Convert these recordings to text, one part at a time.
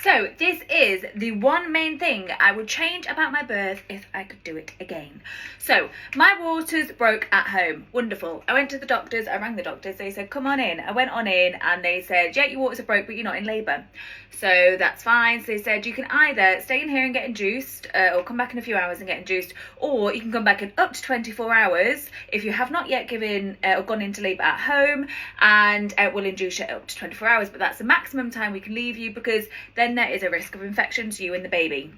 So this is the one main thing I would change about my birth if I could do it again. So my waters broke at home. Wonderful. I went to the doctors, I rang the doctors, they said come on in. I went on in and they said, yeah, your waters are broke but you're not in labour. So that's fine. So they said you can either stay in here and get induced or come back in a few hours and get induced, or you can come back in up to 24 hours if you have not yet given or gone into labour at home, and we'll induce you up to 24 hours, but that's the maximum time we can leave you because then there is a risk of infection to you and the baby.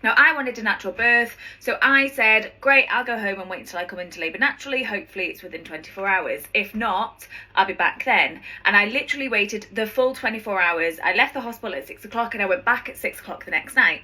Now, I wanted a natural birth, so I said, great, I'll go home and wait until I come into labour naturally. Hopefully it's within 24 hours. If not, I'll be back then. And I literally waited the full 24 hours. I left the hospital at 6 o'clock and I went back at 6 o'clock the next night.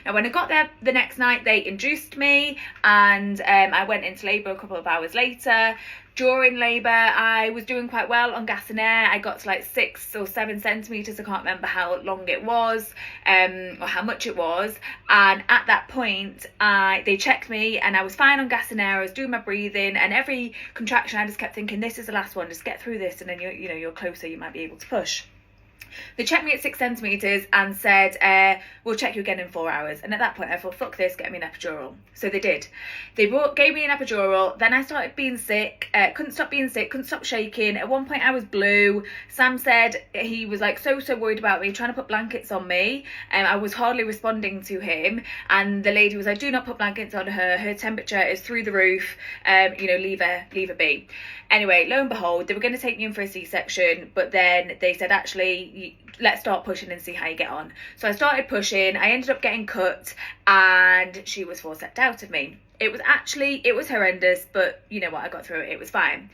Now, when I got there the next night, they induced me and I went into labour a couple of hours later. During labour, I was doing quite well on gas and air. I got to like 6 or 7 centimetres. I can't remember how long it was or how much it was. And at that point, they checked me and I was fine on gas and air. I was doing my breathing, and every contraction I just kept thinking, this is the last one, just get through this and then you're closer, you might be able to push. They checked me at 6 centimetres and said, we'll check you again in 4 hours. And at that point I thought, fuck this, get me an epidural. So they did. They gave me an epidural. Then I started being sick, couldn't stop being sick, couldn't stop shaking. At one point I was blue. Sam said he was like so worried about me, trying to put blankets on me. I was hardly responding to him. And the lady was like, do not put blankets on her. Her temperature is through the roof. Leave her be. Anyway, lo and behold, they were going to take me in for a C-section, but then they said, actually, let's start pushing and see how you get on. So I started pushing. I ended up getting cut and she was forceps out of me. It was horrendous, but you know what, I got through it. It was fine.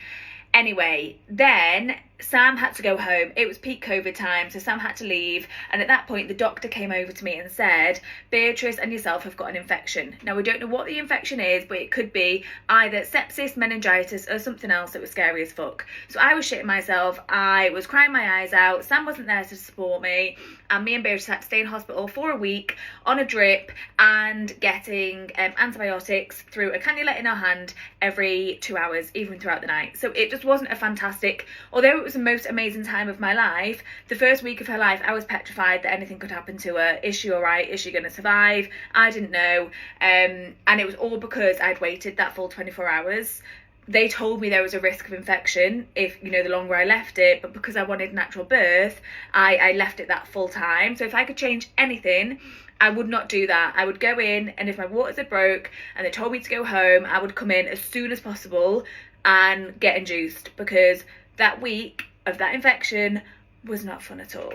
Anyway, then Sam had to go home. It was peak COVID time, so Sam had to leave. And at that point, the doctor came over to me and said, Beatrice and yourself have got an infection. Now, we don't know what the infection is, but it could be either sepsis, meningitis, or something else that was scary as fuck. So I was shitting myself. I was crying my eyes out. Sam wasn't there to support me. And me and Beatrice had to stay in hospital for a week on a drip and getting antibiotics through a cannula in our hand every 2 hours, even throughout the night. So it just wasn't a fantastic, although it was the most amazing time of my life, the first week of her life I was petrified that anything could happen to her. Is she all right? Is she going to survive? I didn't know. And it was all because I'd waited that full 24 hours. They told me there was a risk of infection if, the longer I left it, but because I wanted natural birth, I left it that full time. So if I could change anything, I would not do that. I would go in, and if my waters had broke and they told me to go home, I would come in as soon as possible and get induced, because that week of that infection was not fun at all.